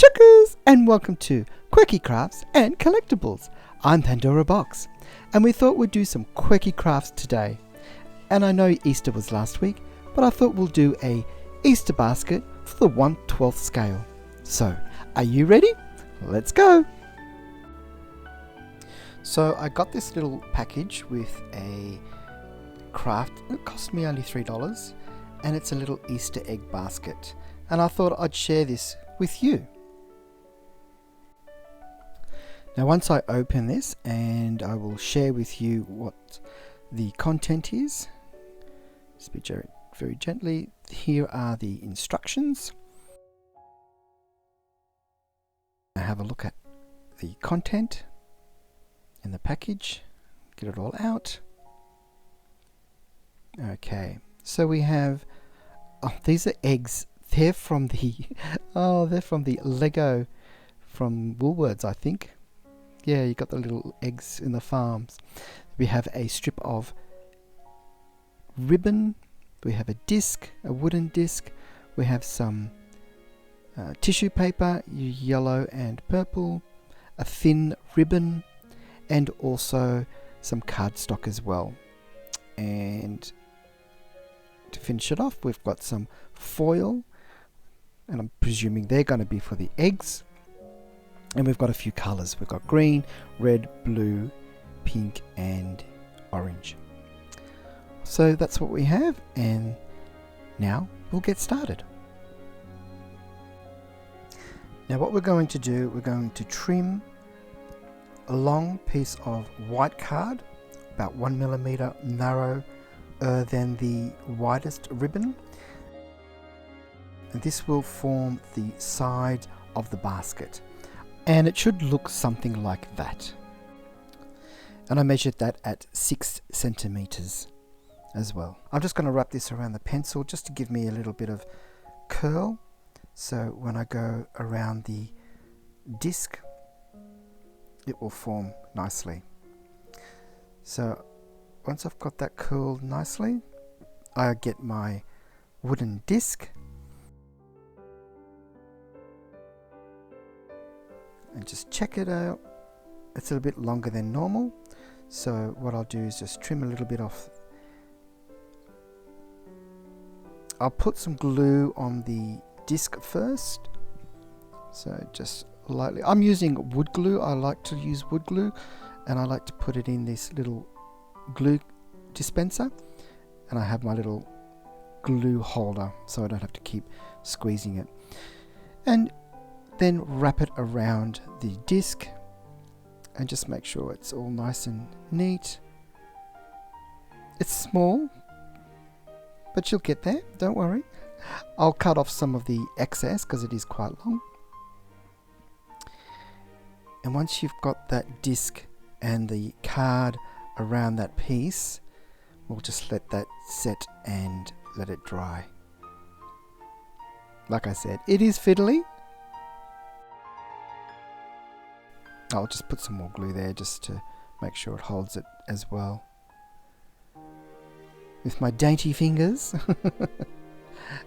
Checkers, and welcome to Quirky Crafts and Collectibles. I'm Pandora Box, and we thought we'd do some quirky crafts today. And I know Easter was last week, but I thought we'll do a Easter basket for the 1/12 scale. So, are you ready? Let's go! So I got this little package with a craft. It cost me only $3, and it's a little Easter egg basket. And I thought I'd share this with you. Now once I open this, and I will share with you what the content is. Just be very gently. Here are the instructions. Now have a look at the content in the package. Get it all out. Okay, so we have these are eggs. They're from the they're from the Lego from Woolworths, I think. Yeah, you got the little eggs in the farms. We have a strip of ribbon. We have a disc, a wooden disc. We have some tissue paper, yellow and purple, a thin ribbon, and also some cardstock as well. And to finish it off, we've got some foil, and I'm presuming they're going to be for the eggs. And we've got a few colours. We've got green, red, blue, pink, and orange. So that's what we have, and now we'll get started. Now what we're going to do, we're going to trim a long piece of white card, about 1 millimeter narrower than the widest ribbon. And this will form the side of the basket. And it should look something like that. And I measured that at 6 centimeters as well. I'm just going to wrap this around the pencil just to give me a little bit of curl. So when I go around the disc, it will form nicely. So once I've got that curled nicely, I get my wooden disc and just check it out. It's a little bit longer than normal, so what I'll do is just trim a little bit off. I'll put some glue on the disc first, so just lightly. I'm using wood glue. I like to use wood glue, and I like to put it in this little glue dispenser, and I have my little glue holder so I don't have to keep squeezing it. And then wrap it around the disc and just make sure it's all nice and neat. It's small, but you'll get there, don't worry. I'll cut off some of the excess because it is quite long. And once you've got that disc and the card around that piece, we'll just let that set and let it dry. Like I said, it is fiddly. I'll just put some more glue there just to make sure it holds it as well. With my dainty fingers.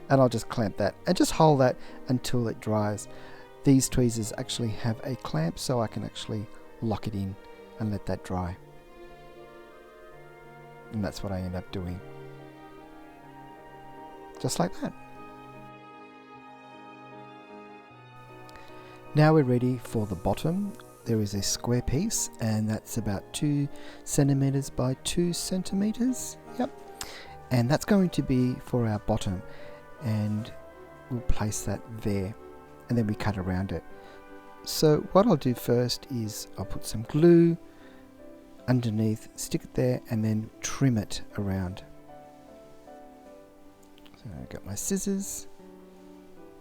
And I'll just clamp that and just hold that until it dries. These tweezers actually have a clamp, so I can actually lock it in and let that dry. And that's what I end up doing. Just like that. Now we're ready for the bottom. There is a square piece, and that's about 2 centimeters by 2 centimeters. Yep. And that's going to be for our bottom, and we'll place that there, and then we cut around it. So what I'll do first is I'll put some glue underneath, stick it there, and then trim it around. So I've got my scissors,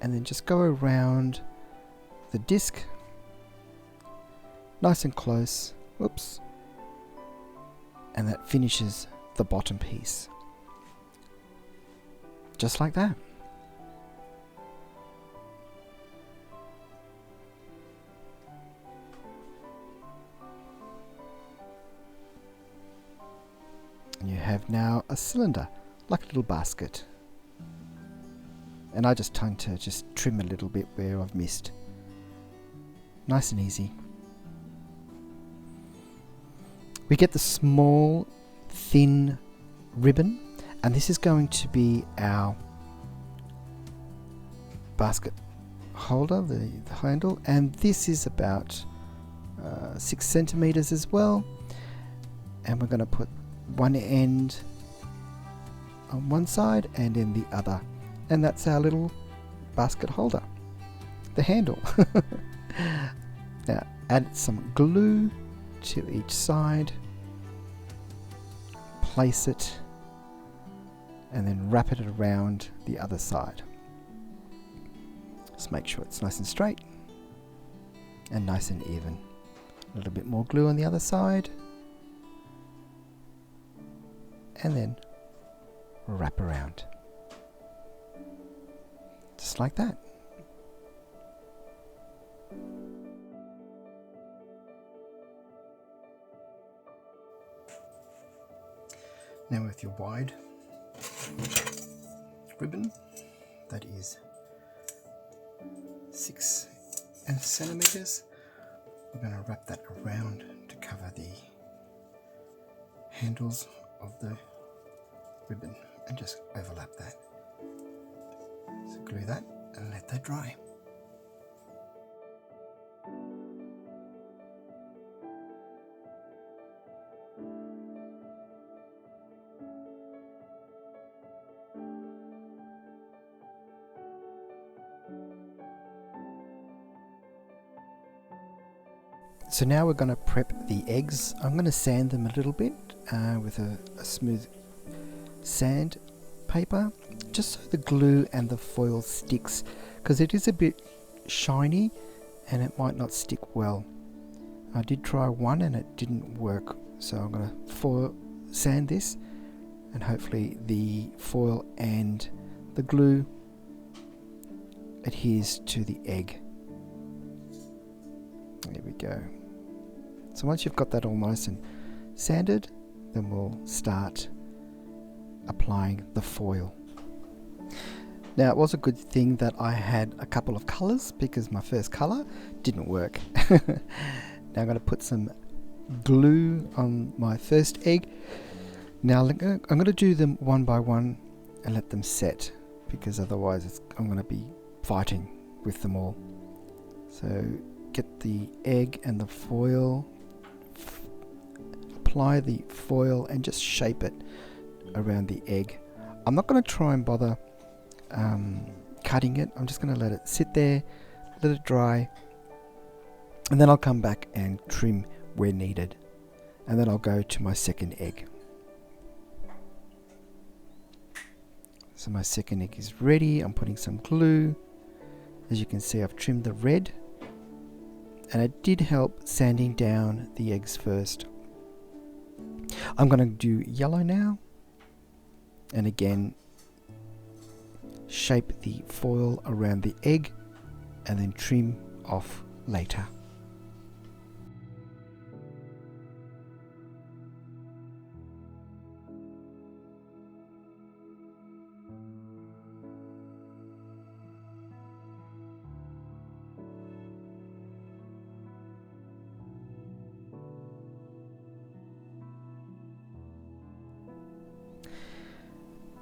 and then just go around the disc nice and close. Whoops. And that finishes the bottom piece. Just like that. And you have now a cylinder, like a little basket. And I just tend to just trim a little bit where I've missed. Nice and easy. We get the small, thin ribbon, and this is going to be our basket holder, the handle, and this is about 6 centimeters as well. And we're going to put one end on one side and then the other, and that's our little basket holder, the handle. Now add some glue to each side, place it, and then wrap it around the other side. Just make sure it's nice and straight and nice and even. A little bit more glue on the other side, and then wrap around. Just like that. Now with your wide ribbon, that is 6 centimeters, we're going to wrap that around to cover the handles of the ribbon and just overlap that. So glue that and let that dry. So now we're going to prep the eggs. I'm going to sand them a little bit with a smooth sand paper, just so the glue and the foil sticks, because it is a bit shiny and it might not stick well. I did try one and it didn't work, so I'm going to foil sand this, and hopefully the foil and the glue adheres to the egg. There we go. So once you've got that all nice and sanded, then we'll start applying the foil. Now it was a good thing that I had a couple of colours, because my first colour didn't work. Now I'm going to put some glue on my first egg. Now I'm going to do them one by one and let them set, because otherwise I'm going to be fighting with them all. So get the egg and the foil, apply the foil and just shape it around the egg. I'm not going to try and bother cutting it. I'm just going to let it sit there, let it dry, and then I'll come back and trim where needed, and then I'll go to my second egg. So my second egg is ready. I'm putting some glue. As you can see, I've trimmed the red, and it did help sanding down the eggs first. I'm going to do yellow now, and again shape the foil around the egg and then trim off later.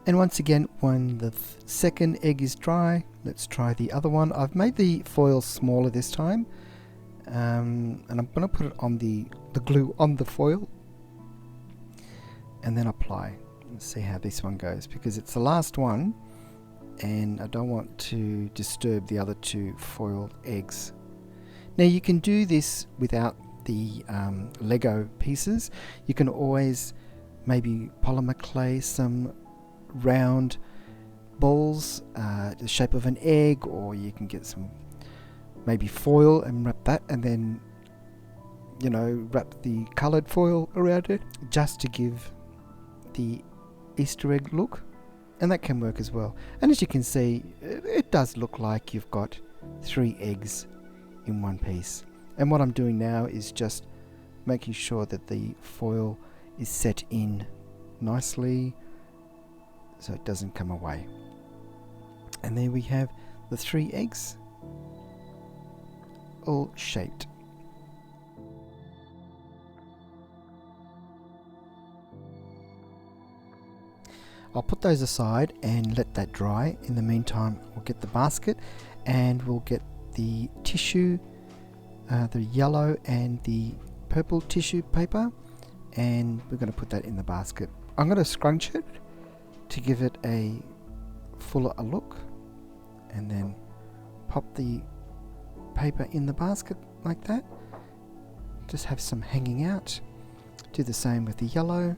And once again, when the second egg is dry, let's try the other one. I've made the foil smaller this time, and I'm going to put it on the glue on the foil and then apply. Let's see how this one goes, because it's the last one and I don't want to disturb the other two foiled eggs. Now you can do this without the Lego pieces. You can always maybe polymer clay some round balls the shape of an egg, or you can get some maybe foil and wrap that, and then wrap the coloured foil around it just to give the Easter egg look, and that can work as well. And as you can see, it does look like you've got 3 eggs in one piece. And what I'm doing now is just making sure that the foil is set in nicely so it doesn't come away. And there we have the 3 eggs all shaped. I'll put those aside and let that dry. In the meantime, we'll get the basket and we'll get the tissue, the yellow and the purple tissue paper, and we're going to put that in the basket. I'm going to scrunch it to give it a fuller look, and then pop the paper in the basket like that. Just have some hanging out. Do the same with the yellow.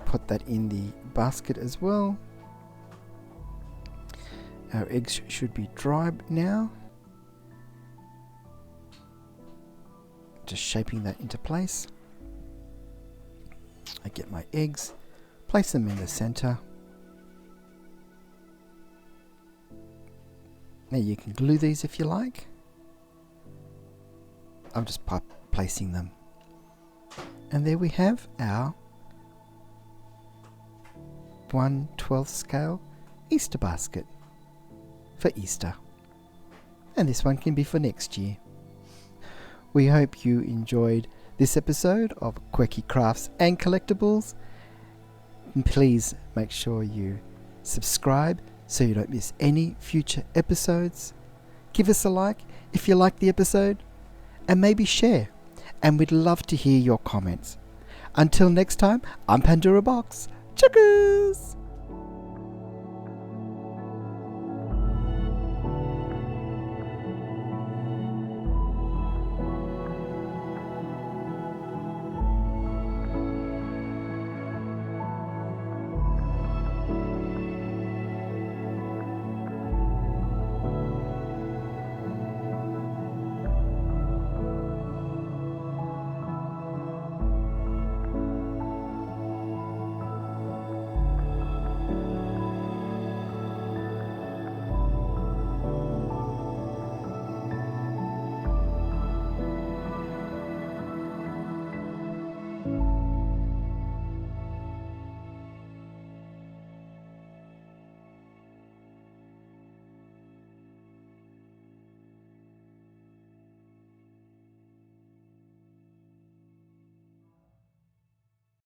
Put that in the basket as well. Our eggs should be dry now. Just shaping that into place. I get my eggs, place them in the center. Now you can glue these if you like. I'm just placing them. And there we have our 1/12 scale Easter basket for Easter. And this one can be for next year. We hope you enjoyed this episode of Quirky Crafts and Collectibles. And please make sure you subscribe so you don't miss any future episodes. Give us a like if you like the episode, and maybe share. And we'd love to hear your comments. Until next time, I'm Pandora Box. Checkers!